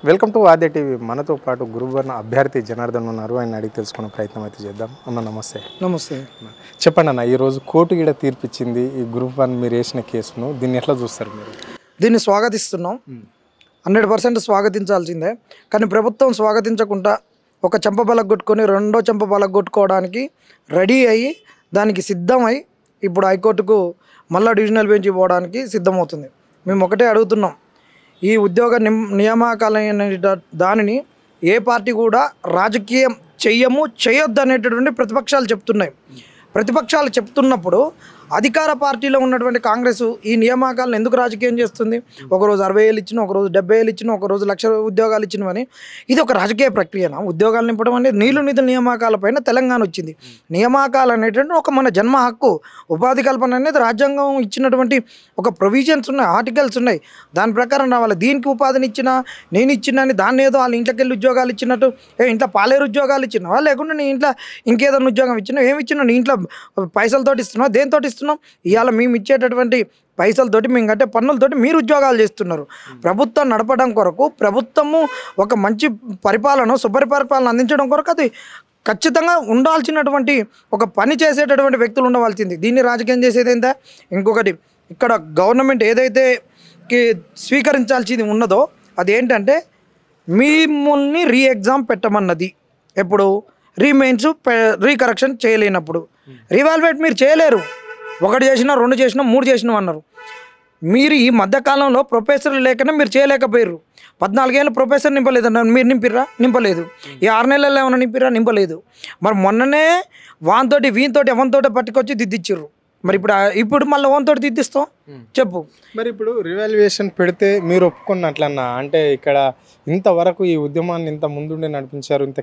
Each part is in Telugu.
Welcome to Aadya TV. మనతో పాటు గురువర్ణ అభ్యర్థి జనార్దన్ ఉన్నారు. ఆయన అడిగి తెలుసుకునే ప్రయత్నం అయితే చేద్దాం. అన్న నమస్తే. నమస్తే. చెప్పండి అన్న, ఈరోజు కోర్టు కూడా తీర్పిచ్చింది ఈ గ్రూప్ 1 మీరు వేసిన కేసును. దీన్ని ఎట్లా చూస్తారు మీరు? దీన్ని స్వాగతిస్తున్నాం. 100% స్వాగతించాల్సిందే. కానీ ప్రభుత్వం స్వాగతించకుండా ఒక చెంప బలగొట్టుకొని రెండో చెంప బలగొట్టుకోవడానికి రెడీ అయ్యి దానికి సిద్ధమై ఇప్పుడు హైకోర్టుకు మళ్ళా డివిజనల్ బెంచ్ పోవడానికి సిద్ధమవుతుంది. మేము ఒకటే అడుగుతున్నాం, ఈ ఉద్యోగ నియామకాలైన దానిని ఏ పార్టీ కూడా రాజకీయం చేయొద్దు అనేటటువంటి ప్రతిపక్షాలు చెప్తున్నాయి. ప్రతిపక్షాలు చెప్తున్నప్పుడు అధికార పార్టీలో ఉన్నటువంటి కాంగ్రెస్ ఈ నియామకాలను ఎందుకు రాజకీయం చేస్తుంది? ఒకరోజు 60,000 ఇచ్చిన, ఒకరోజు 70,000 ఇచ్చిన, ఒకరోజు 1,00,000 ఉద్యోగాలు ఇచ్చినవని. ఇది ఒక రాజకీయ ప్రక్రియనా? ఉద్యోగాలు నింపడం అనేది నీళ్ళు నిధుల నియామకాలపైన తెలంగాణ వచ్చింది. నియామకాలు అనేటువంటి ఒక మన జన్మ హక్కు. ఉపాధి కల్పన అనేది రాజ్యాంగం ఇచ్చినటువంటి ఒక ప్రొవిజన్స్ ఉన్నాయి, ఆర్టికల్స్ ఉన్నాయి. దాని ప్రకారం రావాలి. దీనికి ఉపాధిని ఇచ్చినా నేను ఇచ్చినని దాన్ని ఏదో వాళ్ళ ఇంట్లోకి వెళ్ళి ఉద్యోగాలు ఇచ్చినట్టు, ఇంట్లో పాలేరు ఉద్యోగాలు ఇచ్చినావా, లేకుండా నీ ఇంట్లో ఇంకేదైనా ఉద్యోగం ఇచ్చినావు, ఏమి ఇచ్చినావు? నీ ఇంట్లో పైసలతోటి ఇస్తున్నావు, దేనితోటి ఇస్తున్నాం? ఇవాళ మేము ఇచ్చేటటువంటి పైసలతోటి, మేము కట్టే పన్నులతోటి మీరు ఉద్యోగాలు చేస్తున్నారు. ప్రభుత్వం నడపడం కొరకు, ప్రభుత్వము ఒక మంచి పరిపాలన, సుపరిపాలన అందించడం కొరకు అది ఖచ్చితంగా ఉండాల్సినటువంటి ఒక పని చేసేటటువంటి వ్యక్తులు ఉండవలసింది. దీన్ని రాజకీయం చేసేది ఏంటా? ఇంకొకటి, ఇక్కడ గవర్నమెంట్ ఏదైతే స్వీకరించాల్సింది ఉన్నదో అదేంటంటే మిమ్మల్ని ఎగ్జామ్ పెట్టమన్నది. ఎప్పుడు? రీమెయిన్స్ రీకరెక్షన్ చేయలేనప్పుడు. రీవాల్యుయేట్ మీరు చేయలేరు. 1 చేసినా, 2 చేసినా, 3 చేసినా అన్నారు. మీరు ఈ మధ్యకాలంలో ప్రొఫెసర్లు లేకనే మీరు చేయలేకపోయారు. 14 ఏళ్ళు ప్రొఫెసర్ నింపలేదన్నారు, మీరు నింపిర్రా? నింపలేదు. ఈ 6 నెలల్లో ఏమైనా నింపిర్రా? నింపలేదు. మరి మొన్ననే వానితోటి వీనితోటి ఎవరితోటి పట్టుకొచ్చి దిద్దిచ్చిర్రు. మరి ఇప్పుడు మళ్ళీ ఓన్తోటి దిద్దిస్తాం? చెప్పు. మరి ఇప్పుడు రివాల్యుయేషన్ పెడితే మీరు ఒప్పుకున్నట్లన్నా, అంటే ఇక్కడ ఇంతవరకు ఈ ఉద్యమాన్ని ఇంత ముందుండే నడిపించారు, ఇంత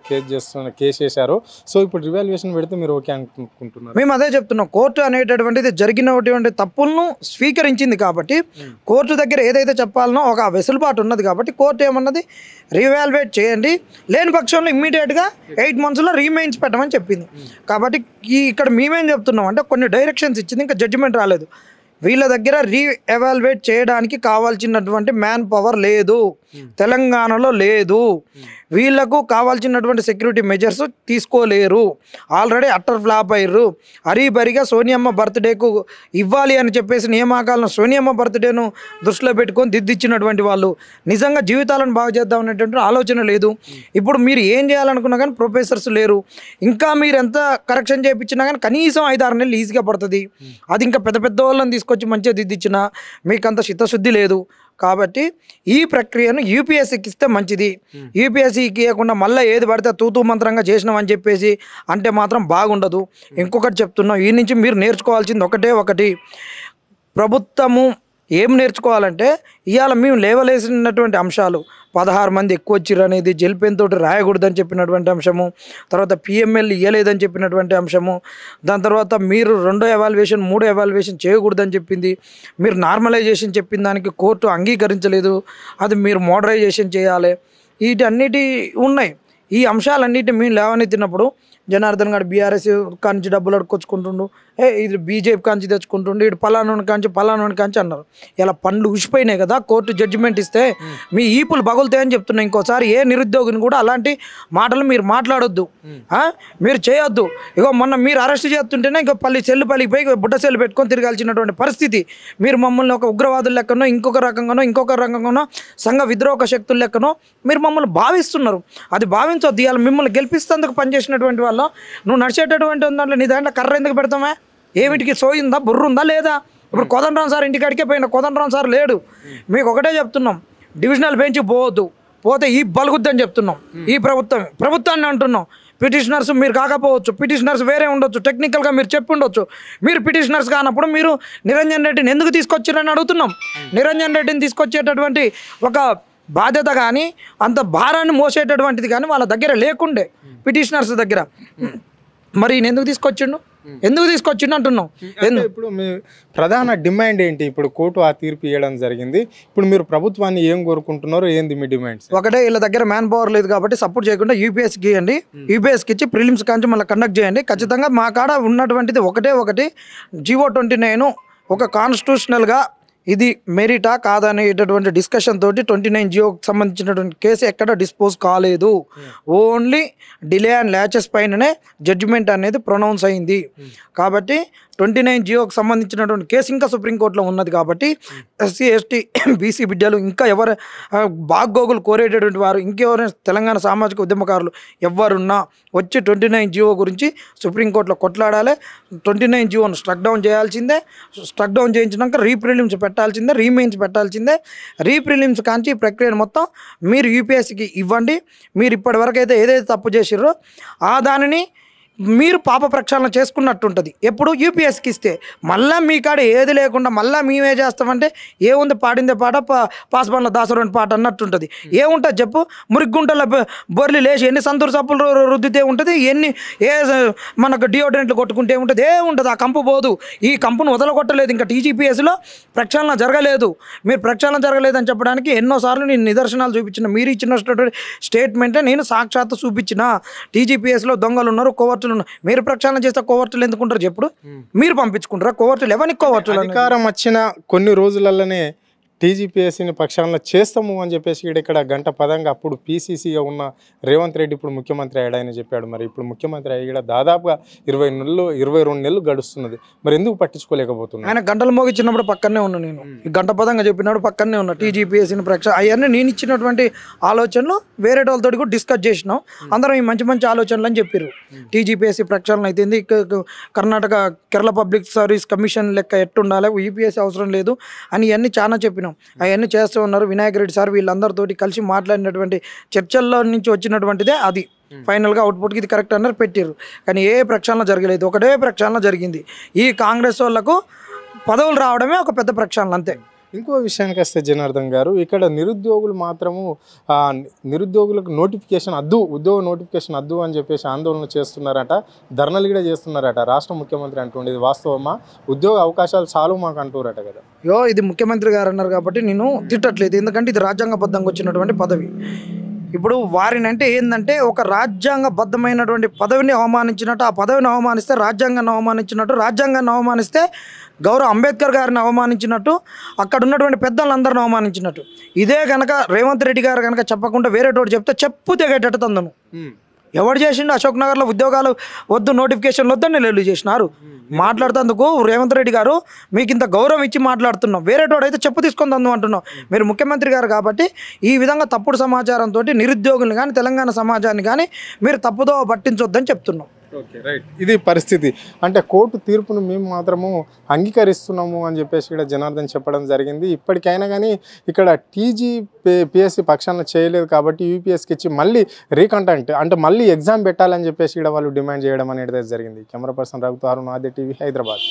కేసు చేశారు, సో ఇప్పుడు రివాల్యుయేషన్ పెడితే మీరు ఓకే అనుకుంటున్నారు? మేము అదే చెప్తున్నాం. కోర్టు అనేటటువంటిది జరిగినటువంటి తప్పులను స్వీకరించింది కాబట్టి, కోర్టు దగ్గర ఏదైతే చెప్పాలనో ఒక వెసులుబాటు ఉన్నది కాబట్టి కోర్టు ఏమన్నది, రీవాల్యుయేట్ చేయండి, లేని పక్షంలో ఇమ్మీడియట్గా 8 monthsలో రీమెయిన్స్ పెట్టమని చెప్పింది. కాబట్టి ఇక్కడ మేమేం చెప్తున్నాం అంటే కొన్ని డైరెక్షన్స్ ఇచ్చింది, ఇంకా జడ్జిమెంట్ రాలేదు. వీళ్ళ దగ్గర రీఎవాల్యుయేట్ చేయడానికి కావాల్సినటువంటి మ్యాన్ పవర్ లేదు, తెలంగాణలో లేదు. వీళ్లకు కావాల్సినటువంటి సెక్యూరిటీ మెజర్స్ తీసుకోలేరు. ఆల్రెడీ అట్టర్ ఫ్లాప్ అయ్యారు. హరీబరిగా సోనియమ్మ బర్త్డేకు ఇవ్వాలి అని చెప్పేసి నియామకాలను సోనియమ్మ బర్త్డేను దృష్టిలో పెట్టుకొని దిద్దిచ్చినటువంటి వాళ్ళు నిజంగా జీవితాలను బాగు చేద్దాం అనేటువంటి ఆలోచన లేదు. ఇప్పుడు మీరు ఏం చేయాలనుకున్నా కానీ ప్రొఫెసర్స్ లేరు. ఇంకా మీరు ఎంత కరెక్షన్ చేయించినా కానీ కనీసం 5-6 నెలలు ఈజీగా పడుతుంది. అది ఇంకా పెద్ద పెద్ద వాళ్ళని తీసుకొచ్చి మంచిగా దిద్దిచ్చినా మీకు అంత చిత్తశుద్ధి లేదు. కాబట్టి ఈ ప్రక్రియను యూపీఎస్సీకి ఇస్తే మంచిది. యూపీఎస్సీకి ఇవ్వకుండా మళ్ళీ ఏది పడితే తూతూ మంత్రంగా చేసినామని చెప్పేసి అంటే మాత్రం బాగుండదు. ఇంకొకటి చెప్తున్నాం, ఈ నుంచి మీరు నేర్చుకోవాల్సింది ఒకటి, ప్రభుత్వము ఏం నేర్చుకోవాలంటే ఇవాళ మేము లేవలేసినటువంటి అంశాలు 16 మంది ఎక్కువ వచ్చిర్రు అనేది జెల్ పెన్ తోటి రాయకూడదని చెప్పినటువంటి అంశము, తర్వాత పిఎంఎల్ ఇవ్వలేదని చెప్పినటువంటి అంశము, దాని తర్వాత మీరు 2వ ఎవాల్యుయేషన్ 3వ ఎవాల్యుయేషన్ చేయకూడదని చెప్పింది, మీరు నార్మలైజేషన్ చెప్పిన దానికి కోర్టు అంగీకరించలేదు, అది మీరు మోడరైజేషన్ చేయాలి. వీటన్నిటి ఉన్నాయి. ఈ అంశాలన్నిటి మేము లేవనెత్తినప్పుడు జనార్దన్ గారు బీఆర్ఎస్ కాంచి డబ్బులు అడుకొచ్చుకుంటుండు, ఇది బీజేపీ కాంచి తెచ్చుకుంటుండు, ఇటు పలానోని కాంచి అన్నారు. ఇలా పండ్లు ఉసిపోయినాయి కదా, కోర్టు జడ్జిమెంట్ ఇస్తే మీ ఈపులు పగులుతాయని చెప్తున్నాయి. ఇంకోసారి ఏ నిరుద్యోగిని కూడా అలాంటి మాటలు మీరు మాట్లాడొద్దు, మీరు చేయొద్దు. మొన్న మీరు అరెస్ట్ చేస్తుంటేనే పల్లికి పోయి బుడ్డ సెల్లు పెట్టుకొని తిరగాల్సినటువంటి పరిస్థితి. మీరు మమ్మల్ని ఒక ఉగ్రవాదుల లెక్కనో ఇంకొక రకంగానో సంఘ విద్రోహ శక్తుల లెక్కనో మీరు మమ్మల్ని భావిస్తున్నారు. అది భావించొద్దు. ఇవాళ మిమ్మల్ని గెలిపిస్తేందుకు పనిచేసినటువంటి వాళ్ళు నువ్వు నడిచేటటువంటి దాంట్లో నీ దాంట్లో కర్ర ఎందుకు పెడతామే? ఏమిటికి సోయిందా, బుర్ర ఉందా లేదా? ఇప్పుడు కోదండరాం సార్ ఇంటికాడికే పోయిన కోదండరాం సార్ లేడు. మీకు ఒకటే చెప్తున్నాం, డివిజనల్ బెంచ్ పోతే ఈ బలుగుద్దని చెప్తున్నాం. ఈ ప్రభుత్వాన్ని అంటున్నాం. పిటిషనర్స్ మీరు కాకపోవచ్చు, పిటిషనర్స్ వేరే ఉండొచ్చు, టెక్నికల్గా మీరు చెప్పి ఉండొచ్చు. మీరు పిటిషనర్స్ కానప్పుడు మీరు నిరంజన్ రెడ్డిని ఎందుకు తీసుకొచ్చారని అడుగుతున్నాం. నిరంజన్ రెడ్డిని తీసుకొచ్చేటటువంటి ఒక బాధ్యత కానీ అంత భారాన్ని మోసేటటువంటిది కానీ వాళ్ళ దగ్గర లేకుండే, పిటిషనర్స్ దగ్గర. మరి ఎందుకు తీసుకొచ్చిండు అంటున్నాం. ఇప్పుడు మీ ప్రధాన డిమాండ్ ఏంటి? ఇప్పుడు కోర్టు ఆ తీర్పు ఇవ్వడం జరిగింది, ఇప్పుడు మీరు ప్రభుత్వాన్ని ఏం కోరుకుంటున్నారు, ఏంది మీ డిమాండ్స్? ఒకటే, వీళ్ళ దగ్గర మ్యాన్ పవర్ లేదు కాబట్టి సపోర్ట్ చేయకుండా యూపీఎస్కి ఇవ్వండి. యూపీఎస్కి ఇచ్చి ప్రిలిమ్స్ కాంచి మళ్ళీ కండక్ట్ చేయండి. ఖచ్చితంగా మా కాడ ఉన్నటువంటిది ఒకటి, GO 29 ఒక కాన్స్టిట్యూషనల్గా ఇది మెరిటా కాదనేటటువంటి డిస్కషన్ తోటి 29 జియోకి సంబంధించినటువంటి కేసు ఎక్కడ డిస్పోజ్ కాలేదు. ఓన్లీ డిలే అండ్ ల్యాచెస్ పైననే జడ్జిమెంట్ అనేది ప్రొనౌన్స్ అయింది. కాబట్టి 29 జియోకి సంబంధించినటువంటి కేసు ఇంకా సుప్రీంకోర్టులో ఉన్నది. కాబట్టి ఎస్సీ ఎస్టీ బీసీ బిడ్డలు ఇంకా ఎవరు బాగోగులు కోరేటటువంటి వారు ఇంకెవరైనా తెలంగాణ సామాజిక ఉద్యమకారులు ఎవరున్నా వచ్చి 29 జియో గురించి సుప్రీంకోర్టులో కొట్లాడాలి. 29 జియోను స్ట్రక్ డౌన్ చేయాల్సిందే. స్ట్రక్ డౌన్ చేయించినాక రీప్రిలిమ్స్ పెట్టాల్సిందే, రీమెయిన్స్ పెట్టాల్సిందే. రీప్రిలిమ్స్ కాంచి ప్రక్రియను మొత్తం మీరు యూపీఎస్సీకి ఇవ్వండి. మీరు ఇప్పటివరకు అయితే ఏదైతే తప్పు చేసిర్రో ఆ దానిని మీరు పాప ప్రక్షాళన చేసుకున్నట్టుంటుంది. ఎప్పుడు యూపీఎస్కి ఇస్తే మళ్ళీ మీ కాడ ఏది లేకుండా మళ్ళీ మేమే చేస్తామంటే ఏముంది, పాడిందే పాట పాస్బాన్ల దాసరోని పాట అన్నట్టుంటుంది. ఏముంటుంది చెప్పు? మురిగ్గుంటల బొర్లి లేచి ఎన్ని సంతూరు సప్పులు రుద్దితే ఉంటుంది, ఎన్ని మనకు డియోడ్రెంట్లు కొట్టుకుంటే ఉంటుంది, ఏముంటుంది. ఆ కంపు పోదు. ఈ కంపును వదలగొట్టలేదు. ఇంకా టీజీపీఎస్లో ప్రక్షాళన జరగలేదు. మీరు ప్రక్షాళన జరగలేదని చెప్పడానికి ఎన్నోసార్లు నేను నిదర్శనాలు చూపించిన. మీరు ఇచ్చినటువంటి స్టేట్మెంటే నేను సాక్షాత్తు చూపించిన. టీజీపీఎస్లో దొంగలు ఉన్నారు, కోవర్టులు. మీరు ప్రక్షాళన చేస్తే కోవర్టులు ఎందుకుంటారు చెప్పుడు? మీరు పంపించుకుంటారా కోవర్టులు? ఎవరికి కోవర్టులు? అధికారం వచ్చిన కొన్ని రోజులలోనే టీజీపీఎస్సీని ప్రక్షాళన చేస్తాము అని చెప్పేసి ఇక్కడ గంట పదంగా అప్పుడు పీసీసీగా ఉన్న రేవంత్ రెడ్డి ఇప్పుడు ముఖ్యమంత్రి అయ్యాడని చెప్పాడు. మరి ఇప్పుడు ముఖ్యమంత్రి అయ్యి కూడా దాదాపుగా 22 నెలలు గడుస్తున్నది. మరి ఎందుకు పట్టించుకోలేకపోతున్నా? ఆయన గంటలు మోగించినప్పుడు పక్కనే ఉన్నా నేను. ఈ గంట పదంగా చెప్పినప్పుడు పక్కనే ఉన్నా. టీజీపీఎస్సీని అవన్నీ నేను ఇచ్చినటువంటి ఆలోచనలు వేరే వాళ్ళతో కూడా డిస్కస్ చేసినాం. అందరం ఈ మంచి మంచి ఆలోచనలు అని చెప్పారు. టీజీపీఎస్సీ ప్రక్షాళన అయితే Karnataka Kerala public service commission లెక్క ఎట్టుండాలి, యూపీఎస్సీ అవసరం లేదు అని ఇవన్నీ చాలా చెప్పినాం. అవన్నీ చేస్తూ ఉన్నారు. వినాయక్ రెడ్డి సార్ వీళ్ళందరితోటి కలిసి మాట్లాడినటువంటి చర్చల్లో నుంచి వచ్చినటువంటిదే అది ఫైనల్గా అవుట్పుట్కి ఇది కరెక్ట్ అన్నారు, పెట్టారు. కానీ ఏ ప్రక్షాళన జరగలేదు. ఒకటే ప్రక్షాళన జరిగింది. ఈ కాంగ్రెస్ వాళ్ళకు పదవులు రావడమే ఒక పెద్ద ప్రక్షాళన, అంతే. ఇంకో విషయానికి వస్తే జనార్దన్ గారు, ఇక్కడ నిరుద్యోగులు మాత్రము నిరుద్యోగులకు నోటిఫికేషన్ అద్దు, ఉద్యోగ నోటిఫికేషన్ అద్దు అని చెప్పేసి ఆందోళన చేస్తున్నారట, ధర్నాలు కూడా చేస్తున్నారట. రాష్ట్ర ముఖ్యమంత్రి అంటుండేది వాస్తవమా? ఉద్యోగ అవకాశాలు చాలు మాకు అంటున్నారట కదా. ఇది ముఖ్యమంత్రి గారు అన్నారు కాబట్టి నేను తిట్టట్లేదు. ఎందుకంటే ఇది రాజ్యాంగబద్ధంగా వచ్చినటువంటి పదవి. ఇప్పుడు వారిని అంటే ఏంటంటే ఒక రాజ్యాంగబద్ధమైనటువంటి పదవిని అవమానించినట్టు, ఆ పదవిని అవమానిస్తే రాజ్యాంగాన్ని అవమానించినట్టు, రాజ్యాంగాన్ని అవమానిస్తే గౌరవ అంబేద్కర్ గారిని అవమానించినట్టు, అక్కడ ఉన్నటువంటి పెద్దలందరిని అవమానించినట్టు. ఇదే కనుక రేవంత్ రెడ్డి గారు కనుక చెప్పకుండా వేరేటోడు చెప్తే చెప్పు తెగేటట్టు తందను. ఎవడు చేసిండు? అశోక్ నగర్లో ఉద్యోగాలు వద్దు, నోటిఫికేషన్లు వద్దని నెలలు చేసినారు. మాట్లాడుతందుకు రేవంత్ రెడ్డి గారు మీకు ఇంత గౌరవం ఇచ్చి మాట్లాడుతున్నాం. వేరేటోడు అయితే చెప్పు తీసుకొని తందు అంటున్నాం. మీరు ముఖ్యమంత్రి గారు కాబట్టి ఈ విధంగా తప్పుడు సమాచారంతో నిరుద్యోగుల్ని కానీ తెలంగాణ సమాజాన్ని కానీ మీరు తప్పుదో పట్టించొద్దని చెప్తున్నాం. Okay, right. ఇది పరిస్థితి. అంటే కోర్టు తీర్పును మేము మాత్రము అంగీకరిస్తున్నాము అని చెప్పేసి ఇక్కడ జనార్దన్ చెప్పడం జరిగింది. ఇప్పటికైనా కానీ ఇక్కడ టీజీపీఎస్సీ పక్షాన చేయలేదు కాబట్టి యూపీఎస్కి ఇచ్చి మళ్ళీ రీకంటెంట్ అంటే మళ్ళీ ఎగ్జామ్ పెట్టాలని చెప్పేసి ఇక్కడ వాళ్ళు డిమాండ్ చేయడం అనేది జరిగింది. కెమెరా పర్సన్ రఘుతో అరుణ్, ఆద్య టీవీ, హైదరాబాద్.